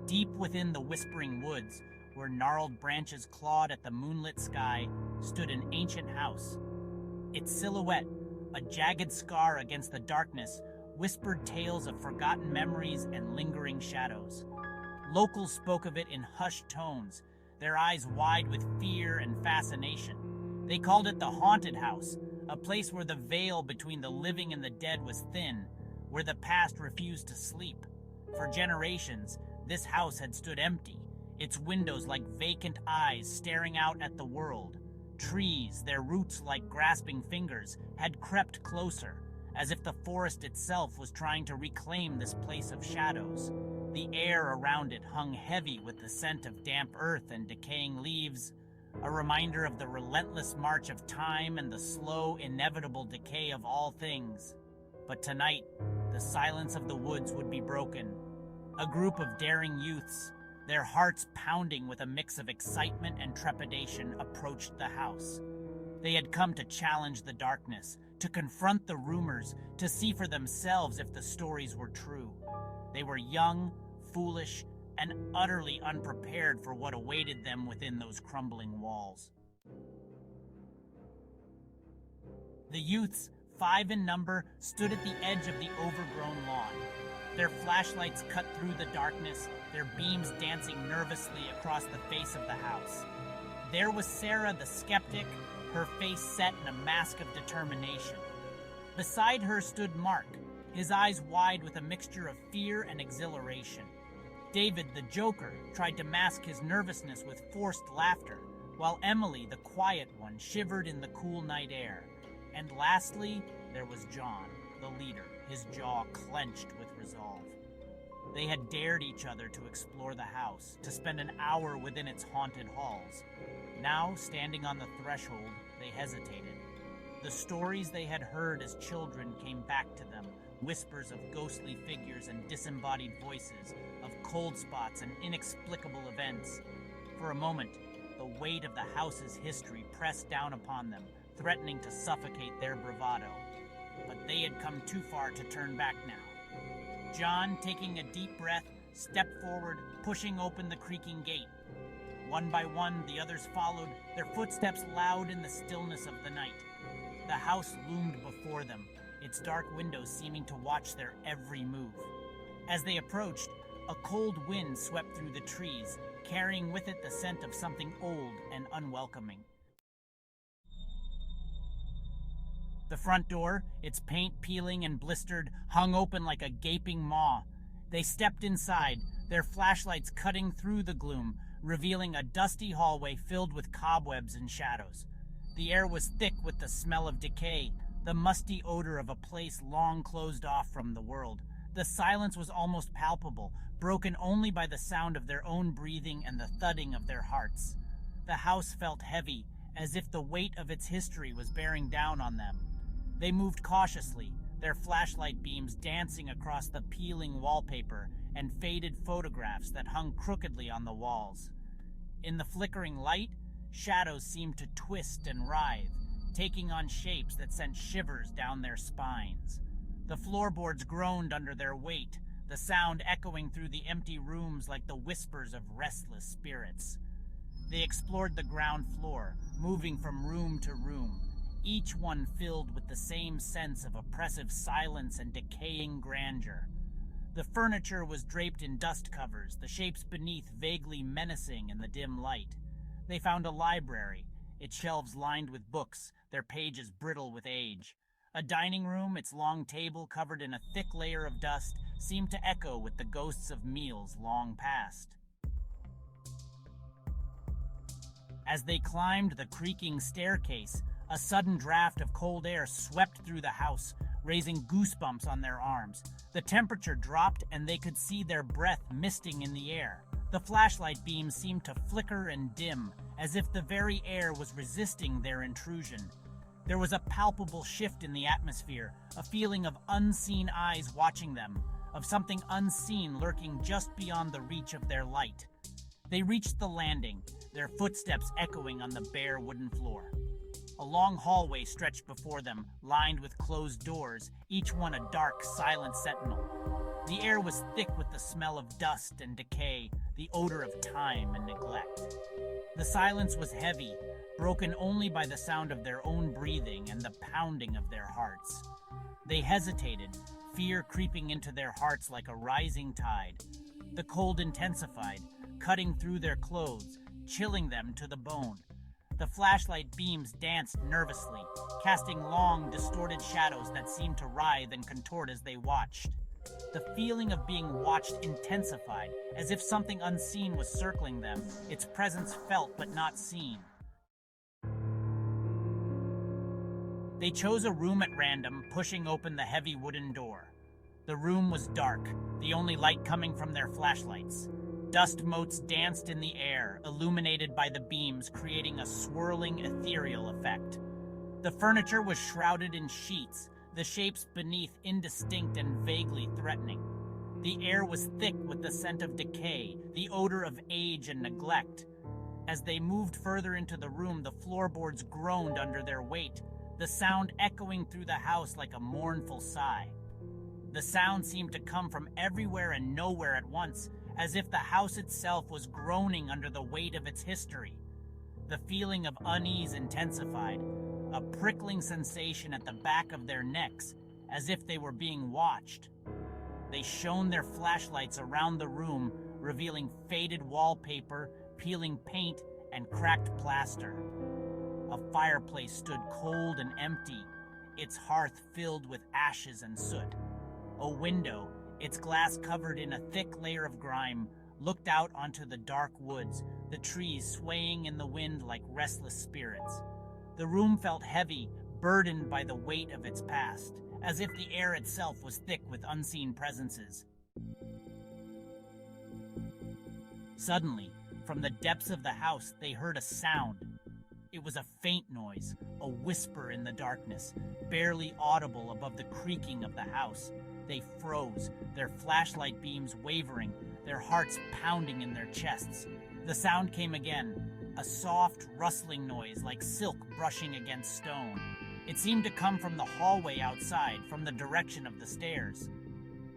Deep within the whispering woods, where gnarled branches clawed at the moonlit sky, stood an ancient house. Its silhouette, a jagged scar against the darkness, whispered tales of forgotten memories and lingering shadows. Locals spoke of it in hushed tones, their eyes wide with fear and fascination. They called it the haunted house, a place where the veil between the living and the dead was thin, where the past refused to sleep. For generations, this house had stood empty, its windows like vacant eyes staring out at the world. Trees, their roots like grasping fingers, had crept closer, as if the forest itself was trying to reclaim this place of shadows. The air around it hung heavy with the scent of damp earth and decaying leaves, a reminder of the relentless march of time and the slow, inevitable decay of all things. But tonight, the silence of the woods would be broken. A group of daring youths, their hearts pounding with a mix of excitement and trepidation, approached the house. They had come to challenge the darkness, to confront the rumors, to see for themselves if the stories were true. They were young, foolish, and utterly unprepared for what awaited them within those crumbling walls. The youths, 5 in number, stood at the edge of the overgrown lawn. Their flashlights cut through the darkness, their beams dancing nervously across the face of the house. There was Sarah the skeptic, her face set in a mask of determination. Beside her stood Mark, his eyes wide with a mixture of fear and exhilaration. David, the joker, tried to mask his nervousness with forced laughter, while Emily, the quiet one, shivered in the cool night air. And lastly, there was John, the leader, his jaw clenched with resolve. They had dared each other to explore the house, to spend an hour within its haunted halls. Now, standing on the threshold, they hesitated. The stories they had heard as children came back to them, whispers of ghostly figures and disembodied voices, of cold spots and inexplicable events. For a moment, the weight of the house's history pressed down upon them, threatening to suffocate their bravado. But they had come too far to turn back now. John, taking a deep breath, stepped forward, pushing open the creaking gate. One by one, the others followed, their footsteps loud in the stillness of the night. The house loomed before them, its dark windows seeming to watch their every move. As they approached, a cold wind swept through the trees, carrying with it the scent of something old and unwelcoming. The front door, its paint peeling and blistered, hung open like a gaping maw. They stepped inside, their flashlights cutting through the gloom, revealing a dusty hallway filled with cobwebs and shadows. The air was thick with the smell of decay, the musty odor of a place long closed off from the world. The silence was almost palpable, broken only by the sound of their own breathing and the thudding of their hearts. The house felt heavy, as if the weight of its history was bearing down on them. They moved cautiously, their flashlight beams dancing across the peeling wallpaper and faded photographs that hung crookedly on the walls. In the flickering light, shadows seemed to twist and writhe, taking on shapes that sent shivers down their spines. The floorboards groaned under their weight, the sound echoing through the empty rooms like the whispers of restless spirits. They explored the ground floor, moving from room to room, each one filled with the same sense of oppressive silence and decaying grandeur. The furniture was draped in dust covers, the shapes beneath vaguely menacing in the dim light. They found a library, its shelves lined with books, their pages brittle with age. A dining room, its long table covered in a thick layer of dust, seemed to echo with the ghosts of meals long past. As they climbed the creaking staircase, a sudden draft of cold air swept through the house, raising goosebumps on their arms. The temperature dropped and they could see their breath misting in the air. The flashlight beams seemed to flicker and dim, as if the very air was resisting their intrusion. There was a palpable shift in the atmosphere, a feeling of unseen eyes watching them, of something unseen lurking just beyond the reach of their light. They reached the landing, their footsteps echoing on the bare wooden floor. A long hallway stretched before them, lined with closed doors, each one a dark, silent sentinel. The air was thick with the smell of dust and decay, the odor of time and neglect. The silence was heavy, broken only by the sound of their own breathing and the pounding of their hearts. They hesitated, fear creeping into their hearts like a rising tide. The cold intensified, cutting through their clothes, chilling them to the bone. The flashlight beams danced nervously, casting long, distorted shadows that seemed to writhe and contort as they watched. The feeling of being watched intensified, as if something unseen was circling them, its presence felt but not seen. They chose a room at random, pushing open the heavy wooden door. The room was dark, the only light coming from their flashlights. Dust motes danced in the air, illuminated by the beams, creating a swirling, ethereal effect. The furniture was shrouded in sheets, the shapes beneath indistinct and vaguely threatening. The air was thick with the scent of decay, the odor of age and neglect. As they moved further into the room, the floorboards groaned under their weight, the sound echoing through the house like a mournful sigh. The sound seemed to come from everywhere and nowhere at once, as if the house itself was groaning under the weight of its history. The feeling of unease intensified, a prickling sensation at the back of their necks, as if they were being watched. They shone their flashlights around the room, revealing faded wallpaper, peeling paint, and cracked plaster. A fireplace stood cold and empty, its hearth filled with ashes and soot. A window, its glass covered in a thick layer of grime, looked out onto the dark woods, the trees swaying in the wind like restless spirits. The room felt heavy, burdened by the weight of its past, as if the air itself was thick with unseen presences. Suddenly, from the depths of the house, they heard a sound. It was a faint noise, a whisper in the darkness, barely audible above the creaking of the house. They froze, their flashlight beams wavering, their hearts pounding in their chests. The sound came again, a soft, rustling noise like silk brushing against stone. It seemed to come from the hallway outside, from the direction of the stairs.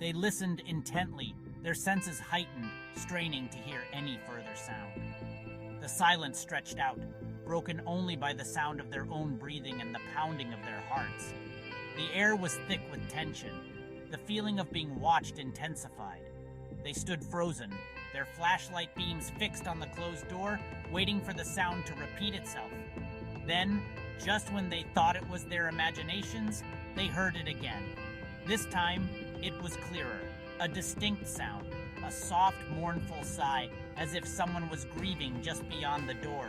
They listened intently, their senses heightened, straining to hear any further sound. The silence stretched out, broken only by the sound of their own breathing and the pounding of their hearts. The air was thick with tension. The feeling of being watched intensified. They stood frozen, their flashlight beams fixed on the closed door, waiting for the sound to repeat itself. Then, just when they thought it was their imaginations, they heard it again. This time, it was clearer, a distinct sound, a soft, mournful sigh, as if someone was grieving just beyond the door.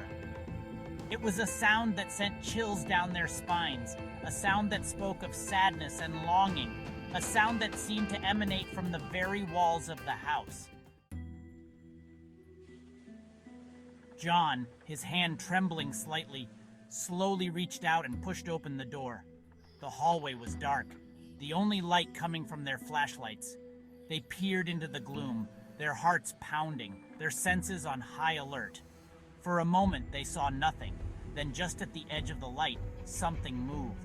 It was a sound that sent chills down their spines, a sound that spoke of sadness and longing, a sound that seemed to emanate from the very walls of the house. John, his hand trembling slightly, slowly reached out and pushed open the door. The hallway was dark, the only light coming from their flashlights. They peered into the gloom, their hearts pounding, their senses on high alert. For a moment they saw nothing, then just at the edge of the light, something moved.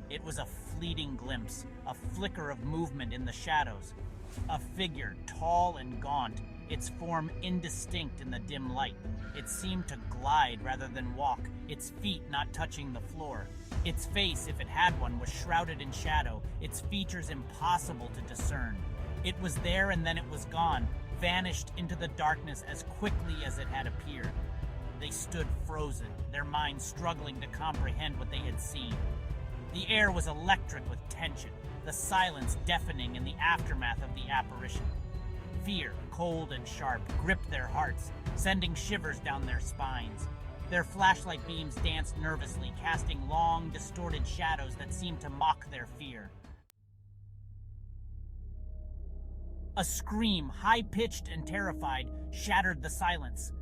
It was a fleeting glimpse, a flicker of movement in the shadows. A figure, tall and gaunt, its form indistinct in the dim light. It seemed to glide rather than walk, its feet not touching the floor. Its face, if it had one, was shrouded in shadow, its features impossible to discern. It was there and then it was gone, vanished into the darkness as quickly as it had appeared. They stood frozen, their minds struggling to comprehend what they had seen. The air was electric with tension, the silence deafening in the aftermath of the apparition. Fear, cold and sharp, gripped their hearts, sending shivers down their spines. Their flashlight beams danced nervously, casting long, distorted shadows that seemed to mock their fear. A scream, high-pitched and terrified, shattered the silence.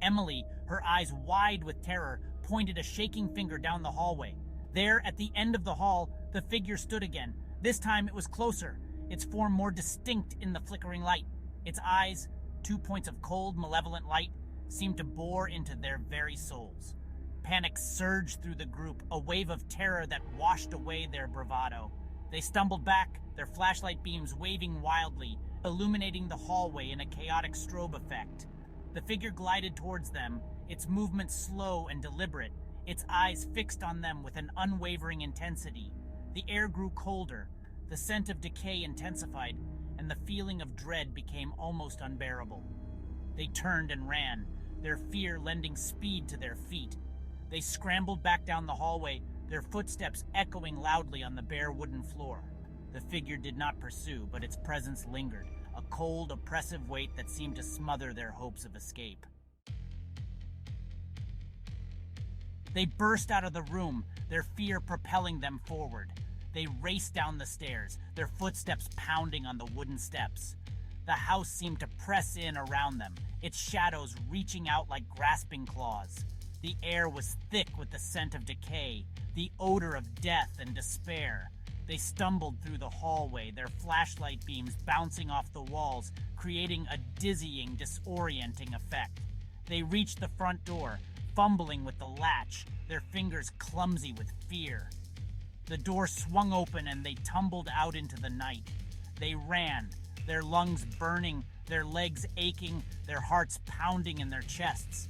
Emily, her eyes wide with terror, pointed a shaking finger down the hallway. There, at the end of the hall, the figure stood again. This time it was closer, its form more distinct in the flickering light. Its eyes, 2 points of cold, malevolent light, seemed to bore into their very souls. Panic surged through the group, a wave of terror that washed away their bravado. They stumbled back, their flashlight beams waving wildly, illuminating the hallway in a chaotic strobe effect. The figure glided towards them, its movement slow and deliberate, its eyes fixed on them with an unwavering intensity. The air grew colder, the scent of decay intensified, and the feeling of dread became almost unbearable. They turned and ran, their fear lending speed to their feet. They scrambled back down the hallway, their footsteps echoing loudly on the bare wooden floor. The figure did not pursue, but its presence lingered, a cold, oppressive weight that seemed to smother their hopes of escape. They burst out of the room, their fear propelling them forward. They raced down the stairs, their footsteps pounding on the wooden steps. The house seemed to press in around them, its shadows reaching out like grasping claws. The air was thick with the scent of decay, the odor of death and despair. They stumbled through the hallway, their flashlight beams bouncing off the walls, creating a dizzying, disorienting effect. They reached the front door, fumbling with the latch, their fingers clumsy with fear. The door swung open and they tumbled out into the night. They ran, their lungs burning, their legs aching, their hearts pounding in their chests.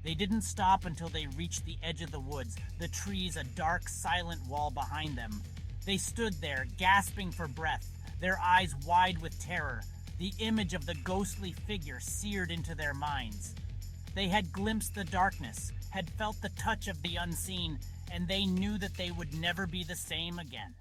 They didn't stop until they reached the edge of the woods, the trees a dark, silent wall behind them. They stood there, gasping for breath, their eyes wide with terror, the image of the ghostly figure seared into their minds. They had glimpsed the darkness, had felt the touch of the unseen, and they knew that they would never be the same again.